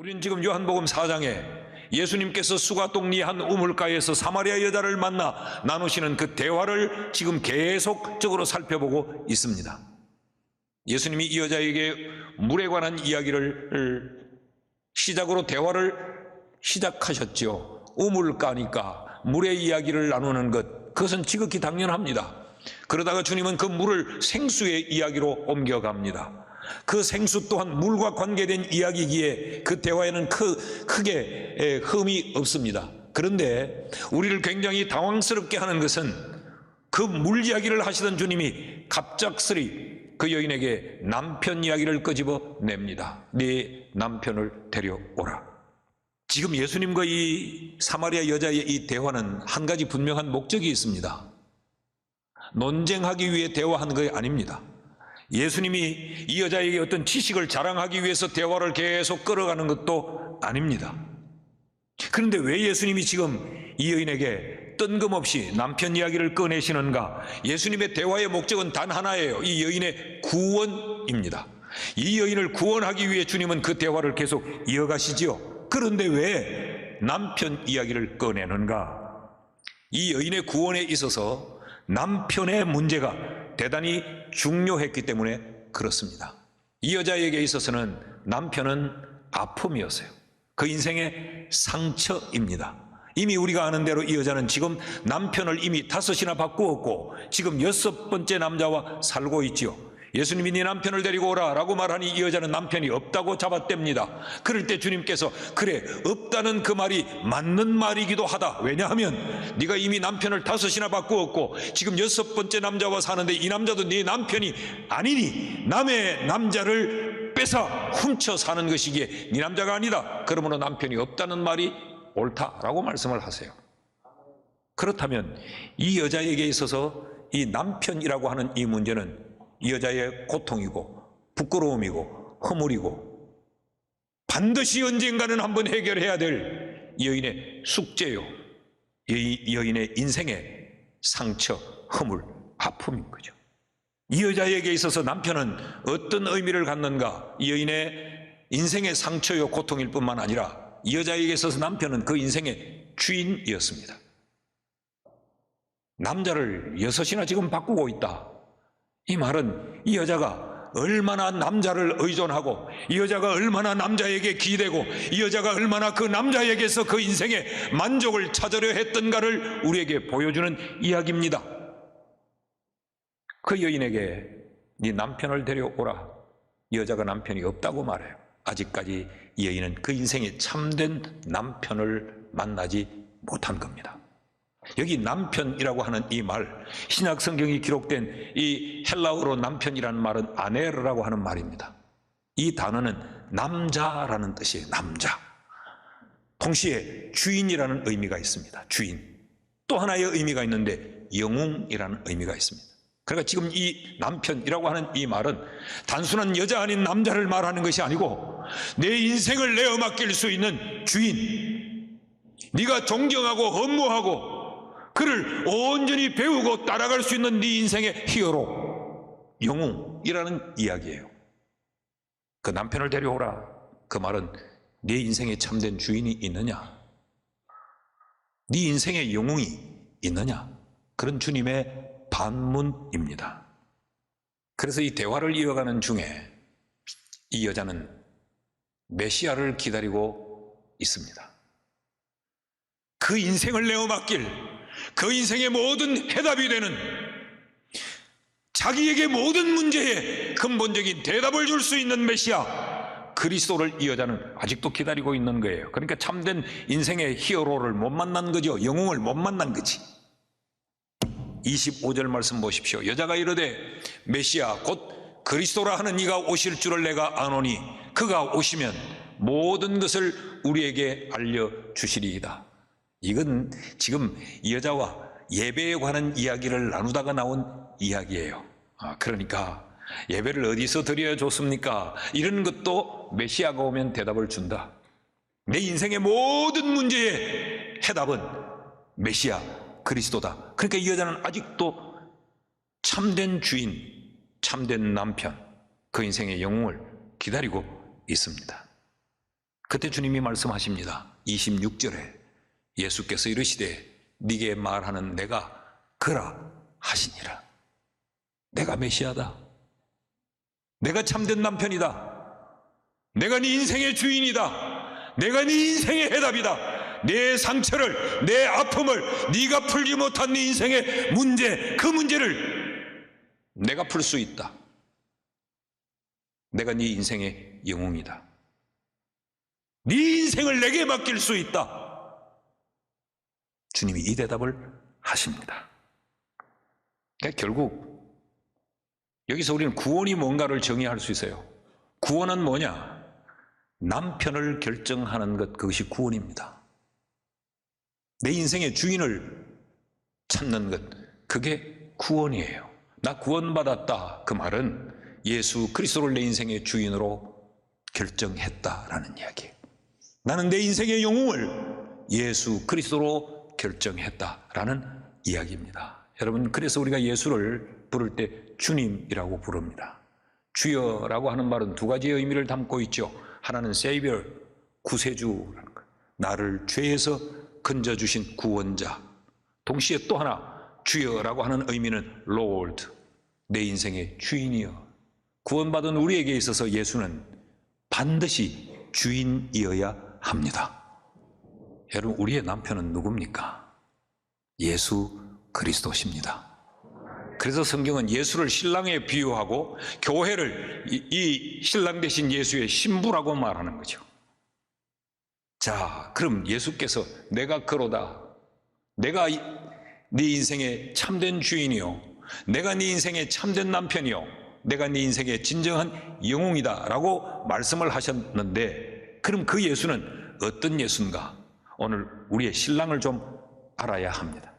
우리는 지금 요한복음 4장에 예수님께서 수가독리 한 우물가에서 사마리아 여자를 만나 나누시는 그 대화를 지금 계속적으로 살펴보고 있습니다. 예수님이 이 여자에게 물에 관한 이야기를 시작으로 대화를 시작하셨죠. 우물가니까 물의 이야기를 나누는 것, 그것은 지극히 당연합니다. 그러다가 주님은 그 물을 생수의 이야기로 옮겨갑니다. 그 생수 또한 물과 관계된 이야기기에 그 대화에는 크게 흠이 없습니다. 그런데 우리를 굉장히 당황스럽게 하는 것은 그 물 이야기를 하시던 주님이 갑작스레 그 여인에게 남편 이야기를 끄집어냅니다. 네 남편을 데려오라. 지금 예수님과 이 사마리아 여자의 이 대화는 한 가지 분명한 목적이 있습니다. 논쟁하기 위해 대화한 것이 아닙니다. 예수님이 이 여자에게 어떤 지식을 자랑하기 위해서 대화를 계속 끌어가는 것도 아닙니다. 그런데 왜 예수님이 지금 이 여인에게 뜬금없이 남편 이야기를 꺼내시는가? 예수님의 대화의 목적은 단 하나예요. 이 여인의 구원입니다. 이 여인을 구원하기 위해 주님은 그 대화를 계속 이어가시지요. 그런데 왜 남편 이야기를 꺼내는가? 이 여인의 구원에 있어서 남편의 문제가 대단히 중요했기 때문에 그렇습니다. 이 여자에게 있어서는 남편은 아픔이었어요. 그 인생의 상처입니다. 이미 우리가 아는 대로 이 여자는 지금 남편을 이미 5이나 바꾸었고 지금 6번째 남자와 살고 있지요. 예수님이 네 남편을 데리고 오라 라고 말하니 이 여자는 남편이 없다고 잡아댑니다. 그럴 때 주님께서 그래, 없다는 그 말이 맞는 말이기도 하다. 왜냐하면 네가 이미 남편을 5이나 바꾸었고 지금 6번째 남자와 사는데 이 남자도 네 남편이 아니니 남의 남자를 뺏어 훔쳐 사는 것이기에 네 남자가 아니다. 그러므로 남편이 없다는 말이 옳다라고 말씀을 하세요. 그렇다면 이 여자에게 있어서 이 남편이라고 하는 이 문제는 이 여자의 고통이고 부끄러움이고 허물이고 반드시 언젠가는 한번 해결해야 될 이 여인의 숙제요, 이 여인의 인생의 상처, 허물, 아픔인 거죠. 이 여자에게 있어서 남편은 어떤 의미를 갖는가? 이 여인의 인생의 상처요 고통일 뿐만 아니라 이 여자에게 있어서 남편은 그 인생의 주인이었습니다. 남자를 6이나 지금 바꾸고 있다. 이 말은 이 여자가 얼마나 남자를 의존하고 이 여자가 얼마나 남자에게 기대고 이 여자가 얼마나 그 남자에게서 그 인생의 만족을 찾으려 했던가를 우리에게 보여주는 이야기입니다. 그 여인에게 네 남편을 데려오라. 이 여자가 남편이 없다고 말해요. 아직까지 이 여인은 그 인생의 참된 남편을 만나지 못한 겁니다. 여기 남편이라고 하는 이 말, 신약 성경이 기록된 이 헬라어로 남편이라는 말은 아네르라고 하는 말입니다. 이 단어는 남자라는 뜻이에요. 남자. 동시에 주인이라는 의미가 있습니다. 주인. 또 하나의 의미가 있는데 영웅이라는 의미가 있습니다. 그러니까 지금 이 남편이라고 하는 이 말은 단순한 여자 아닌 남자를 말하는 것이 아니고 내 인생을 내어 맡길 수 있는 주인, 네가 존경하고 헌무하고 그를 온전히 배우고 따라갈 수 있는 네 인생의 히어로, 영웅이라는 이야기예요. 그 남편을 데려오라. 그 말은 네 인생에 참된 주인이 있느냐, 네 인생의 영웅이 있느냐, 그런 주님의 반문입니다. 그래서 이 대화를 이어가는 중에 이 여자는 메시아를 기다리고 있습니다. 그 인생을 내어 맡길, 그 인생의 모든 해답이 되는, 자기에게 모든 문제에 근본적인 대답을 줄 수 있는 메시아 그리스도를 이 여자는 아직도 기다리고 있는 거예요. 그러니까 참된 인생의 히어로를 못 만난 거죠. 영웅을 못 만난 거지. 25절 말씀 보십시오. 여자가 이르되 메시아 곧 그리스도라 하는 이가 오실 줄을 내가 아노니 그가 오시면 모든 것을 우리에게 알려주시리이다. 이건 지금 이 여자와 예배에 관한 이야기를 나누다가 나온 이야기예요. 그러니까 예배를 어디서 드려야 좋습니까? 이런 것도 메시아가 오면 대답을 준다. 내 인생의 모든 문제의 해답은 메시아 그리스도다. 그러니까 이 여자는 아직도 참된 주인, 참된 남편, 그 인생의 영웅을 기다리고 있습니다. 그때 주님이 말씀하십니다. 26절에 예수께서 이르시되 네게 말하는 내가 그라 하시니라. 내가 메시아다. 내가 참된 남편이다. 내가 네 인생의 주인이다. 내가 네 인생의 해답이다. 내 상처를, 내 아픔을, 네가 풀지 못한 네 인생의 문제, 그 문제를 내가 풀 수 있다. 내가 네 인생의 영웅이다. 네 인생을 내게 맡길 수 있다. 주님이 이 대답을 하십니다. 그러니까 결국 여기서 우리는 구원이 뭔가를 정의할 수 있어요. 구원은 뭐냐? 남편을 결정하는 것, 그것이 구원입니다. 내 인생의 주인을 찾는 것, 그게 구원이에요. 나 구원받았다. 그 말은 예수 그리스도를 내 인생의 주인으로 결정했다라는 이야기예요. 나는 내 인생의 영웅을 예수 그리스도로 결정했다라는 이야기입니다. 여러분, 그래서 우리가 예수를 부를 때 주님이라고 부릅니다. 주여라고 하는 말은 두 가지의 의미를 담고 있죠. 하나는 Savior, 구세주라는 것. 나를 죄에서 건져주신 구원자. 동시에 또 하나 주여라고 하는 의미는 Lord, 내 인생의 주인이여. 구원받은 우리에게 있어서 예수는 반드시 주인이어야 합니다. 여러분, 우리의 남편은 누굽니까? 예수 그리스도십니다. 그래서 성경은 예수를 신랑에 비유하고 교회를 이 신랑 되신 예수의 신부라고 말하는 거죠. 자, 그럼 예수께서 내가 그로다. 내가 네 인생의 참된 주인이요. 내가 네 인생의 참된 남편이요. 내가 네 인생의 진정한 영웅이다 라고 말씀을 하셨는데, 그럼 그 예수는 어떤 예수인가? 오늘 우리의 신랑을 좀 알아야 합니다.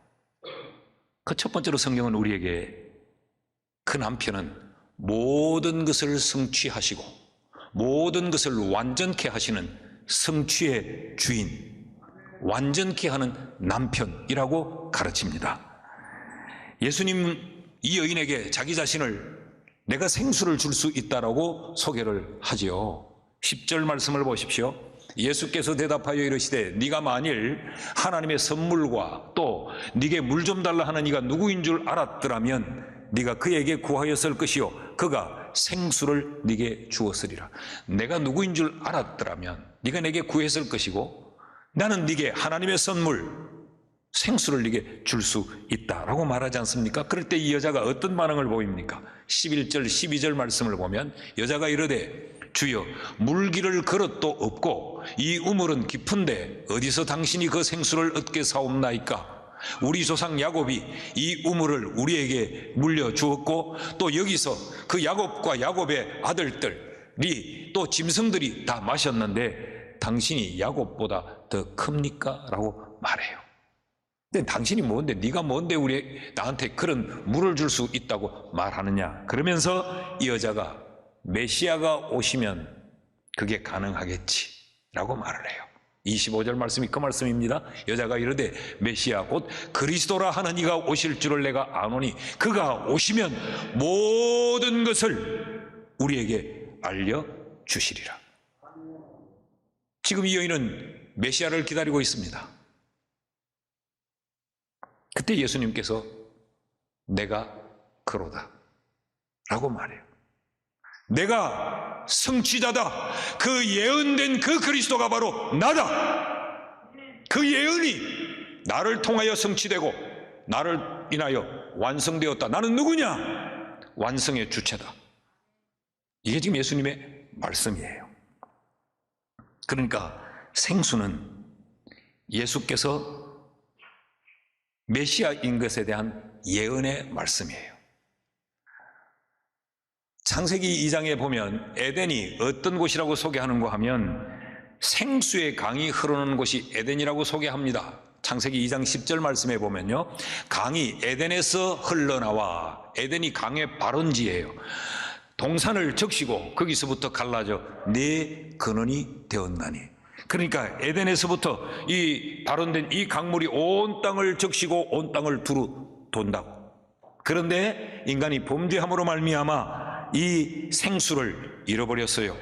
그 첫 번째로 성경은 우리에게 그 남편은 모든 것을 성취하시고 모든 것을 완전케 하시는 성취의 주인, 완전케 하는 남편이라고 가르칩니다. 예수님 이 여인에게 자기 자신을 내가 생수를 줄 수 있다라고 소개를 하지요. 10절 말씀을 보십시오. 예수께서 대답하여 이르시되 네가 만일 하나님의 선물과 또 네게 물 좀 달라 하는 이가 누구인 줄 알았더라면 네가 그에게 구하였을 것이요 그가 생수를 네게 주었으리라. 내가 누구인 줄 알았더라면 네가 내게 구했을 것이고 나는 네게 하나님의 선물 생수를 네게 줄 수 있다라고 말하지 않습니까? 그럴 때 이 여자가 어떤 반응을 보입니까? 11절 12절 말씀을 보면 여자가 이르되 주여 물기를 그릇도 없고 이 우물은 깊은데 어디서 당신이 그 생수를 얻게 사옵나이까? 우리 조상 야곱이 이 우물을 우리에게 물려주었고 또 여기서 그 야곱과 야곱의 아들들이 또 짐승들이 다 마셨는데 당신이 야곱보다 더 큽니까? 라고 말해요. 근데 당신이 뭔데, 네가 뭔데 나한테 그런 물을 줄 수 있다고 말하느냐? 그러면서 이 여자가 메시아가 오시면 그게 가능하겠지 라고 말을 해요. 25절 말씀이 그 말씀입니다. 여자가 이르되 메시아 곧 그리스도라 하는 이가 오실 줄을 내가 아노니 그가 오시면 모든 것을 우리에게 알려주시리라. 지금 이 여인은 메시아를 기다리고 있습니다. 그때 예수님께서 내가 그로다 라고 말해요. 내가 성취자다. 그 예언된 그 그리스도가 바로 나다. 그 예언이 나를 통하여 성취되고 나를 인하여 완성되었다. 나는 누구냐? 완성의 주체다. 이게 지금 예수님의 말씀이에요. 그러니까 생수는 예수께서 메시아인 것에 대한 예언의 말씀이에요. 창세기 2장에 보면 에덴이 어떤 곳이라고 소개하는가 하면 생수의 강이 흐르는 곳이 에덴이라고 소개합니다. 창세기 2장 10절 말씀에 보면요, 강이 에덴에서 흘러나와, 에덴이 강의 발원지예요. 동산을 적시고 거기서부터 갈라져 네 근원이 되었나니. 그러니까 에덴에서부터 이 발원된 이 강물이 온 땅을 적시고 온 땅을 두루 돈다고. 그런데 인간이 범죄함으로 말미암아 이 생수를 잃어버렸어요.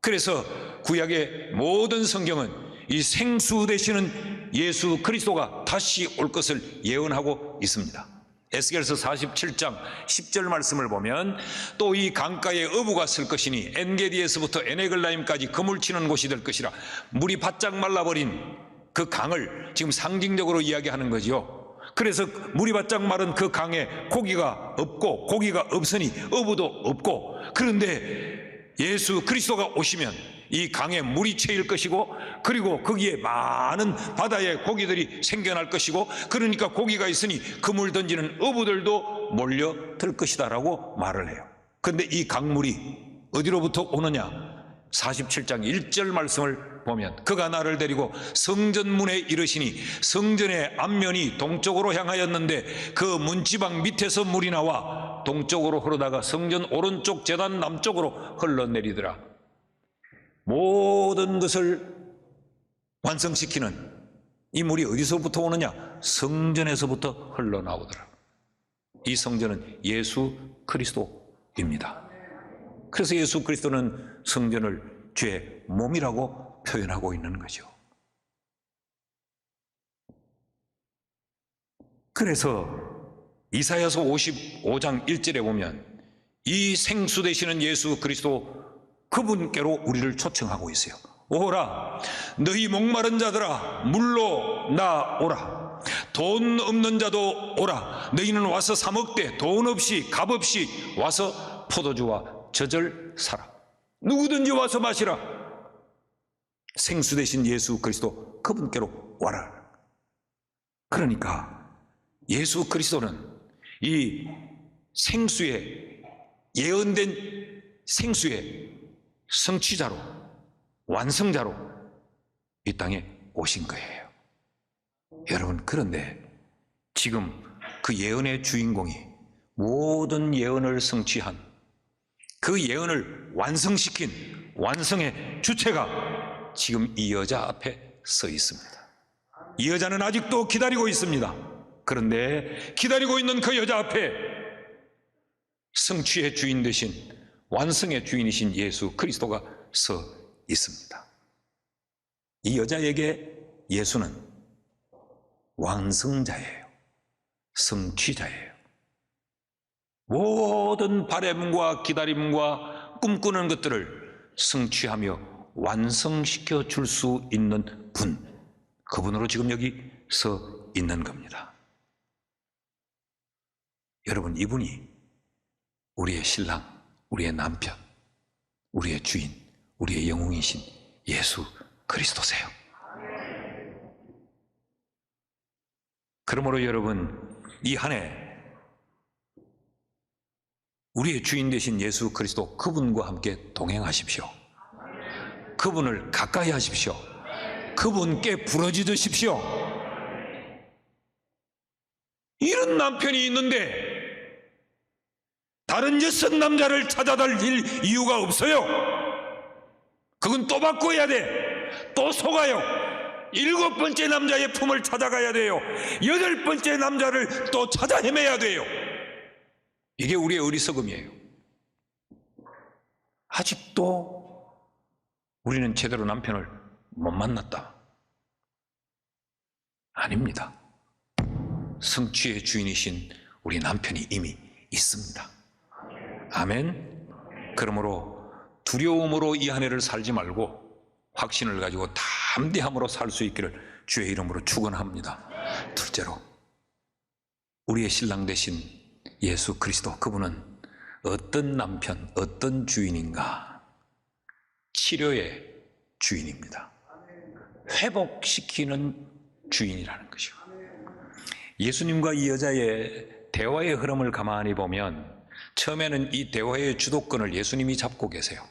그래서 구약의 모든 성경은 이 생수 되시는 예수 그리스도가 다시 올 것을 예언하고 있습니다. 에스겔서 47장 10절 말씀을 보면 또 이 강가에 어부가 쓸 것이니 엔게디에서부터 에네글라임까지 그물 치는 곳이 될 것이라. 물이 바짝 말라버린 그 강을 지금 상징적으로 이야기하는 거지요. 그래서 물이 바짝 마른 그 강에 고기가 없고 고기가 없으니 어부도 없고, 그런데 예수 그리스도가 오시면 이 강에 물이 채일 것이고, 그리고 거기에 많은 바다의 고기들이 생겨날 것이고, 그러니까 고기가 있으니 그물 던지는 어부들도 몰려들 것이다 라고 말을 해요. 그런데 이 강물이 어디로부터 오느냐? 47장 1절 말씀을 보면 그가 나를 데리고 성전문에 이르시니 성전의 앞면이 동쪽으로 향하였는데 그 문지방 밑에서 물이 나와 동쪽으로 흐르다가 성전 오른쪽 제단 남쪽으로 흘러내리더라. 모든 것을 완성시키는 이 물이 어디서부터 오느냐? 성전에서부터 흘러나오더라. 이 성전은 예수 그리스도입니다. 그래서 예수 그리스도는 성전을 죄의 몸이라고 표현하고 있는 거죠. 그래서 이사야서 55장 1절에 보면 이 생수 되시는 예수 그리스도 그분께로 우리를 초청하고 있어요. 오라, 너희 목마른 자들아 물로 나오라. 돈 없는 자도 오라. 너희는 와서 사 먹되 돈 없이 값 없이 와서 포도주와 젖을 사라. 누구든지 와서 마시라. 생수 되신 예수 그리스도 그분께로 와라. 그러니까 예수 그리스도는 이 생수의 예언된 생수의 성취자로, 완성자로 이 땅에 오신 거예요. 여러분, 그런데 지금 그 예언의 주인공이 모든 예언을 성취한 그 예언을 완성시킨 완성의 주체가 지금 이 여자 앞에 서 있습니다. 이 여자는 아직도 기다리고 있습니다. 그런데 기다리고 있는 그 여자 앞에 성취의 주인 되신, 완성의 주인이신 예수 그리스도가 서 있습니다. 이 여자에게 예수는 완성자예요. 성취자예요. 모든 바램과 기다림과 꿈꾸는 것들을 성취하며 완성시켜 줄 수 있는 분, 그분으로 지금 여기 서 있는 겁니다. 여러분, 이분이 우리의 신랑, 우리의 남편, 우리의 주인, 우리의 영웅이신 예수 그리스도세요. 그러므로 여러분, 이 한 해 우리의 주인 되신 예수 그리스도 그분과 함께 동행하십시오. 그분을 가까이 하십시오. 그분께 부르짖으십시오. 이런 남편이 있는데 다른 6 남자를 찾아다닐 이유가 없어요. 그건 또 바꿔야 돼. 또 속아요. 7번째 남자의 품을 찾아가야 돼요. 8번째 남자를 또 찾아 헤매야 돼요. 이게 우리의 어리석음이에요. 아직도 우리는 제대로 남편을 못 만났다. 아닙니다. 성취의 주인이신 우리 남편이 이미 있습니다. 아멘. 그러므로 두려움으로 이 한 해를 살지 말고 확신을 가지고 담대함으로 살 수 있기를 주의 이름으로 축원합니다. 둘째로, 우리의 신랑 되신 예수 그리스도, 그분은 어떤 남편, 어떤 주인인가? 치료의 주인입니다. 회복시키는 주인이라는 것이죠. 예수님과 이 여자의 대화의 흐름을 가만히 보면 처음에는 이 대화의 주도권을 예수님이 잡고 계세요.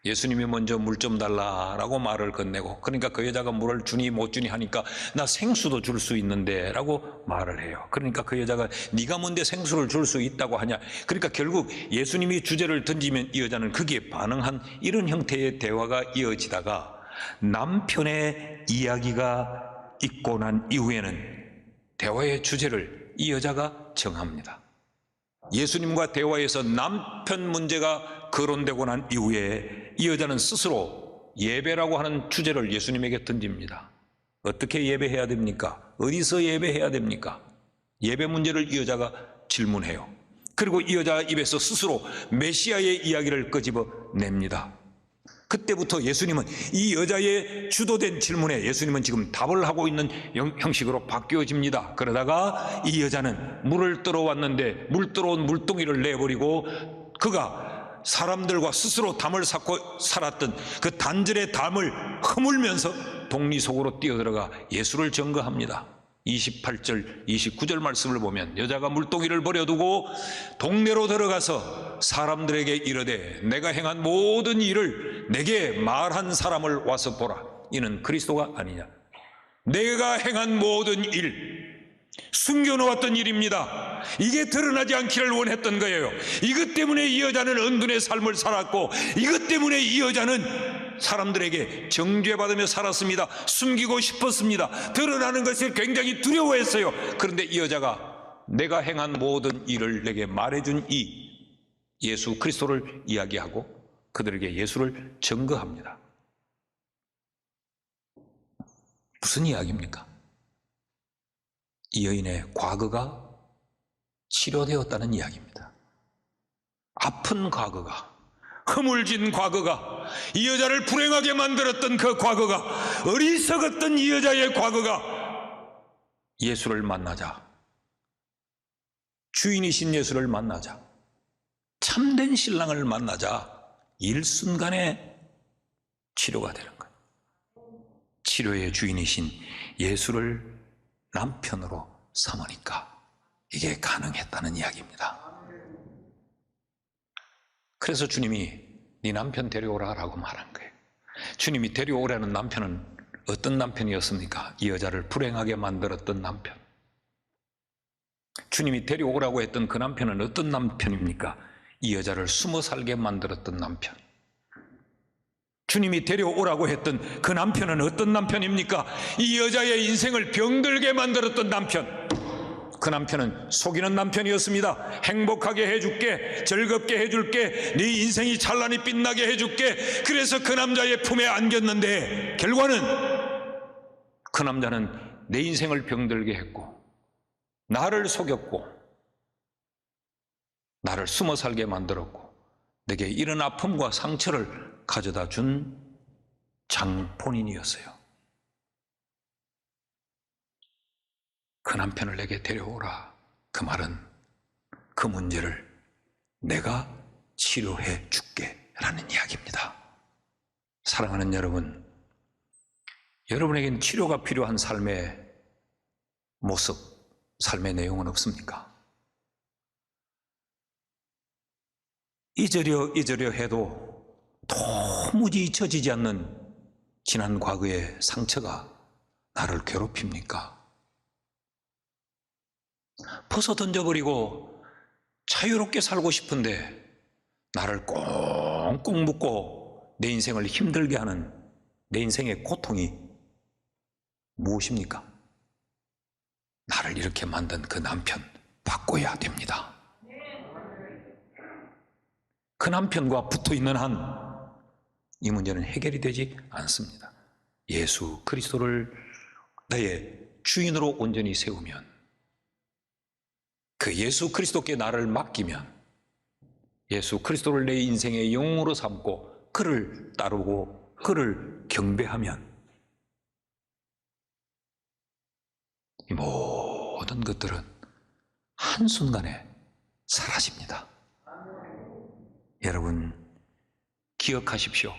예수님이 먼저 물 좀 달라라고 말을 건네고, 그러니까 그 여자가 물을 주니 못 주니 하니까 나 생수도 줄 수 있는데 라고 말을 해요. 그러니까 그 여자가 네가 뭔데 생수를 줄 수 있다고 하냐. 그러니까 결국 예수님이 주제를 던지면 이 여자는 거기에 반응한 이런 형태의 대화가 이어지다가 남편의 이야기가 있고 난 이후에는 대화의 주제를 이 여자가 정합니다. 예수님과 대화에서 남편 문제가 거론되고 난 이후에 이 여자는 스스로 예배라고 하는 주제를 예수님에게 던집니다. 어떻게 예배해야 됩니까? 어디서 예배해야 됩니까? 예배 문제를 이 여자가 질문해요. 그리고 이 여자 입에서 스스로 메시아의 이야기를 끄집어냅니다. 그때부터 예수님은 이 여자의 주도된 질문에 예수님은 지금 답을 하고 있는 형식으로 바뀌어집니다. 그러다가 이 여자는 물을 떠러왔는데 물 떠러온 물동이를 내버리고 그가 사람들과 스스로 담을 쌓고 살았던 그 단절의 담을 허물면서 동리 속으로 뛰어들어가 예수를 증거합니다. 28절, 29절 말씀을 보면 여자가 물동이를 버려두고 동네로 들어가서 사람들에게 이르되 내가 행한 모든 일을 내게 말한 사람을 와서 보라. 이는 그리스도가 아니냐. 내가 행한 모든 일, 숨겨놓았던 일입니다. 이게 드러나지 않기를 원했던 거예요. 이것 때문에 이 여자는 은둔의 삶을 살았고 이것 때문에 이 여자는 사람들에게 정죄받으며 살았습니다. 숨기고 싶었습니다. 드러나는 것을 굉장히 두려워했어요. 그런데 이 여자가 내가 행한 모든 일을 내게 말해준 이 예수 그리스도를 이야기하고 그들에게 예수를 증거합니다. 무슨 이야기입니까? 이 여인의 과거가 치료되었다는 이야기입니다. 아픈 과거가, 허물진 과거가, 이 여자를 불행하게 만들었던 그 과거가, 어리석었던 이 여자의 과거가 예수를 만나자, 주인이신 예수를 만나자, 참된 신랑을 만나자 일순간에 치료가 되는 거예요. 치료의 주인이신 예수를 남편으로 삼으니까 이게 가능했다는 이야기입니다. 그래서 주님이 네 남편 데려오라 라고 말한 거예요. 주님이 데려오라는 남편은 어떤 남편이었습니까? 이 여자를 불행하게 만들었던 남편. 주님이 데려오라고 했던 그 남편은 어떤 남편입니까? 이 여자를 숨어 살게 만들었던 남편. 주님이 데려오라고 했던 그 남편은 어떤 남편입니까? 이 여자의 인생을 병들게 만들었던 남편. 그 남편은 속이는 남편이었습니다. 행복하게 해줄게, 즐겁게 해줄게, 네 인생이 찬란히 빛나게 해줄게. 그래서 그 남자의 품에 안겼는데 결과는 그 남자는 내 인생을 병들게 했고 나를 속였고 나를 숨어 살게 만들었고 내게 이런 아픔과 상처를 가져다 준 장본인이었어요. 그 남편을 내게 데려오라. 그 말은 그 문제를 내가 치료해 줄게 라는 이야기입니다. 사랑하는 여러분, 여러분에게는 치료가 필요한 삶의 모습, 삶의 내용은 없습니까? 잊으려 해도 도무지 잊혀지지 않는 지난 과거의 상처가 나를 괴롭힙니까? 벗어 던져버리고 자유롭게 살고 싶은데 나를 꽁꽁 묶고 내 인생을 힘들게 하는 내 인생의 고통이 무엇입니까? 나를 이렇게 만든 그 남편 바꿔야 됩니다. 그 남편과 붙어있는 한 이 문제는 해결이 되지 않습니다. 예수 그리스도를 나의 주인으로 온전히 세우면, 그 예수 그리스도께 나를 맡기면, 예수 그리스도를 내 인생의 영웅으로 삼고 그를 따르고 그를 경배하면 이 모든 것들은 한순간에 사라집니다. 여러분 기억하십시오.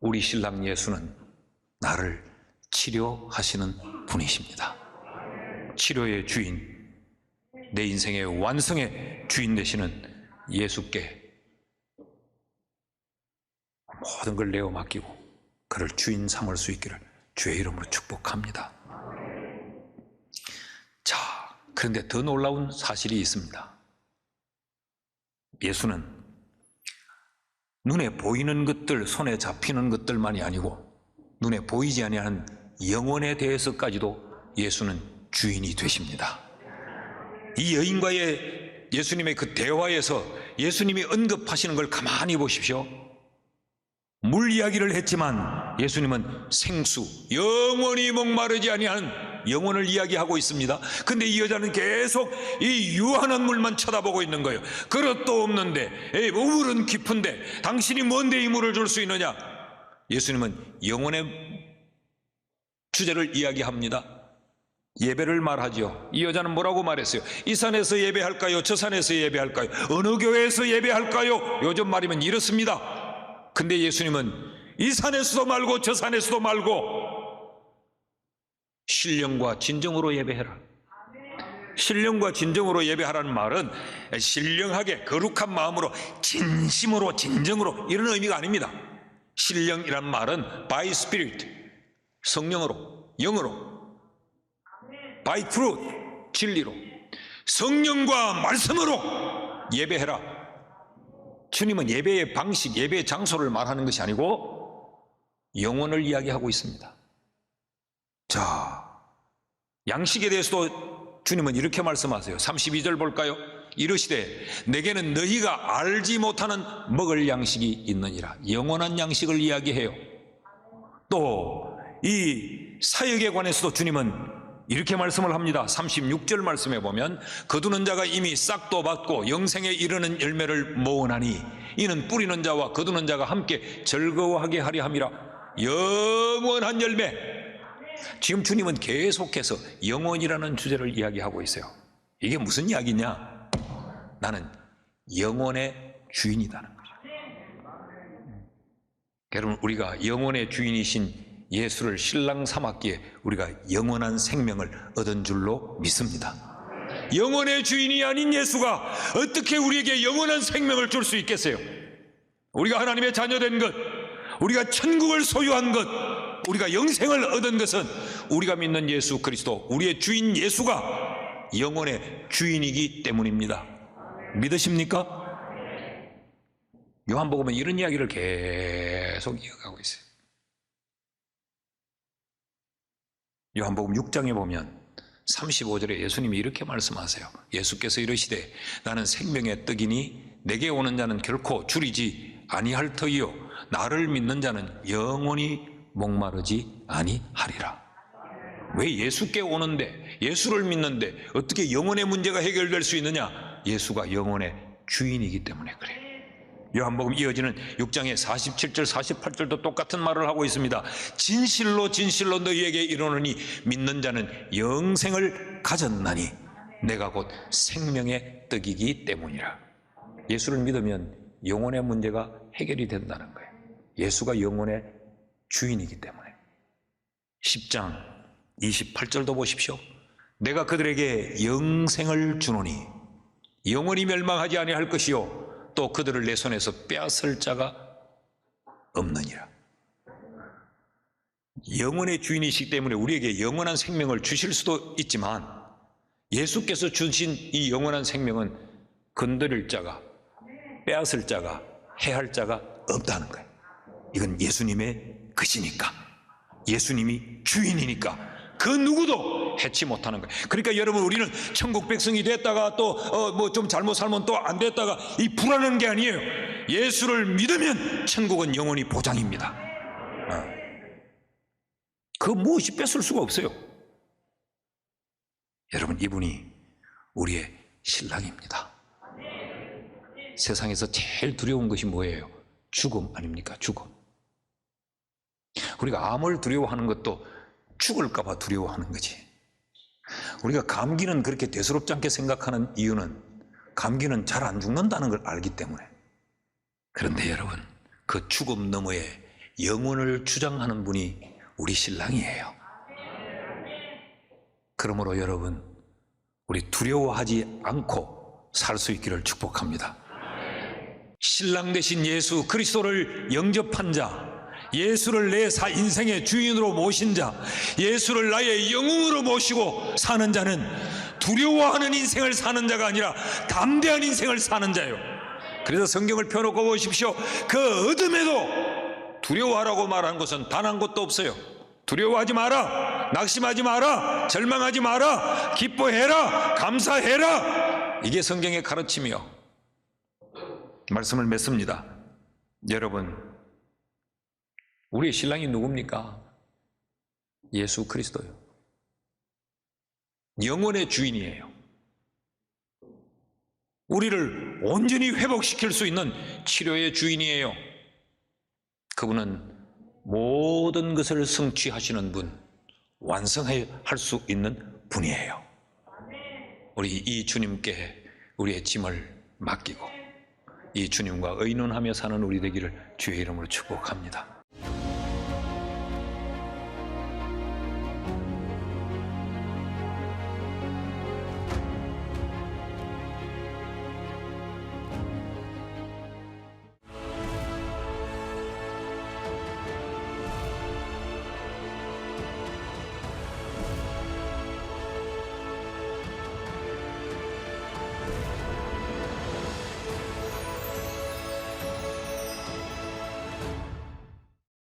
우리 신랑 예수는 나를 치료하시는 분이십니다. 치료의 주인, 내 인생의 완성의 주인 되시는 예수께 모든 걸 내어 맡기고 그를 주인 삼을 수 있기를 주의 이름으로 축복합니다. 자, 그런데 더 놀라운 사실이 있습니다. 예수는 눈에 보이는 것들, 손에 잡히는 것들만이 아니고 눈에 보이지 아니하는 영혼에 대해서까지도 예수는 주인이 되십니다. 이 여인과의 예수님의 그 대화에서 예수님이 언급하시는 걸 가만히 보십시오. 물 이야기를 했지만 예수님은 생수, 영원히 목마르지 아니하는 영혼을 이야기하고 있습니다. 근데 이 여자는 계속 이 유한한 물만 쳐다보고 있는 거예요. 그릇도 없는데, 물은 깊은데 당신이 뭔데 이 물을 줄 수 있느냐? 예수님은 영혼의 주제를 이야기합니다. 예배를 말하죠. 이 여자는 뭐라고 말했어요? 이 산에서 예배할까요? 저 산에서 예배할까요? 어느 교회에서 예배할까요? 요즘 말이면 이렇습니다. 근데 예수님은 이 산에서도 말고 저 산에서도 말고 신령과 진정으로 예배해라. 신령과 진정으로 예배하라는 말은 신령하게 거룩한 마음으로 진심으로 진정으로 이런 의미가 아닙니다. 신령이란 말은 by spirit, 성령으로, 영으로, by truth, 진리로, 성령과 말씀으로 예배해라. 주님은 예배의 방식, 예배의 장소를 말하는 것이 아니고 영혼을 이야기하고 있습니다. 자, 양식에 대해서도 주님은 이렇게 말씀하세요. 32절 볼까요? 이르시되 내게는 너희가 알지 못하는 먹을 양식이 있느니라. 영원한 양식을 이야기해요. 또 이 사역에 관해서도 주님은 이렇게 말씀을 합니다. 36절 말씀에 보면 거두는 자가 이미 싹도 받고 영생에 이르는 열매를 모으나니 이는 뿌리는 자와 거두는 자가 함께 즐거워하게 하려 함이라. 영원한 열매. 지금 주님은 계속해서 영원이라는 주제를 이야기하고 있어요. 이게 무슨 이야기냐? 나는 영혼의 주인이라는 거죠. 여러분, 우리가 영혼의 주인이신 예수를 신랑 삼았기에 우리가 영원한 생명을 얻은 줄로 믿습니다. 영혼의 주인이 아닌 예수가 어떻게 우리에게 영원한 생명을 줄 수 있겠어요? 우리가 하나님의 자녀된 것, 우리가 천국을 소유한 것, 우리가 영생을 얻은 것은 우리가 믿는 예수 그리스도, 우리의 주인 예수가 영혼의 주인이기 때문입니다. 믿으십니까? 요한복음은 이런 이야기를 계속 이어가고 있어요. 요한복음 6장에 보면 35절에 예수님이 이렇게 말씀하세요. 예수께서 이르시되 나는 생명의 떡이니 내게 오는 자는 결코 줄이지 아니할 터이요 나를 믿는 자는 영원히 목마르지 아니하리라. 왜 예수께 오는데, 예수를 믿는데 어떻게 영혼의 문제가 해결될 수 있느냐? 예수가 영혼의 주인이기 때문에 그래요. 요한복음 이어지는 6장의 47절 48절도 똑같은 말을 하고 있습니다. 진실로 진실로 너희에게 이르노니 믿는 자는 영생을 가졌나니 내가 곧 생명의 떡이기 때문이라. 예수를 믿으면 영혼의 문제가 해결이 된다는 거예요. 예수가 영혼의 주인이기 때문에. 10장 28절도 보십시오. 내가 그들에게 영생을 주노니 영원히 멸망하지 아니할 것이요 또 그들을 내 손에서 빼앗을 자가 없느니라. 영혼의 주인이시기 때문에 우리에게 영원한 생명을 주실 수도 있지만 예수께서 주신 이 영원한 생명은 건드릴 자가, 빼앗을 자가, 해할 자가 없다는 거예요. 이건 예수님의 것이니까, 예수님이 주인이니까 그 누구도 해치 못하는 거예요. 그러니까 여러분, 우리는 천국 백성이 됐다가 또 뭐 좀 잘못 살면 또 안 됐다가 이 불안한 게 아니에요. 예수를 믿으면 천국은 영원히 보장입니다. 그 무엇이 뺏을 수가 없어요. 여러분, 이분이 우리의 신랑입니다. 세상에서 제일 두려운 것이 뭐예요? 죽음 아닙니까? 죽음. 우리가 암을 두려워하는 것도 죽을까 봐 두려워하는 거지. 우리가 감기는 그렇게 대수롭지 않게 생각하는 이유는 감기는 잘 안 죽는다는 걸 알기 때문에. 그런데 여러분, 그 죽음 너머에 영혼을 주장하는 분이 우리 신랑이에요. 그러므로 여러분, 우리 두려워하지 않고 살 수 있기를 축복합니다. 신랑 되신 예수 그리스도를 영접한 자, 예수를 내 인생의 주인으로 모신 자, 예수를 나의 영웅으로 모시고 사는 자는 두려워하는 인생을 사는 자가 아니라 담대한 인생을 사는 자예요. 그래서 성경을 펴놓고 보십시오. 그 어둠에도 두려워하라고 말한 것은 단 한 곳도 없어요. 두려워하지 마라, 낙심하지 마라, 절망하지 마라, 기뻐해라, 감사해라. 이게 성경의 가르침이요. 말씀을 맺습니다. 여러분, 우리의 신랑이 누굽니까? 예수 그리스도요. 영혼의 주인이에요. 우리를 온전히 회복시킬 수 있는 치료의 주인이에요. 그분은 모든 것을 성취하시는 분, 완성할 수 있는 분이에요. 우리 이 주님께 우리의 짐을 맡기고 이 주님과 의논하며 사는 우리 되기를 주의 이름으로 축복합니다.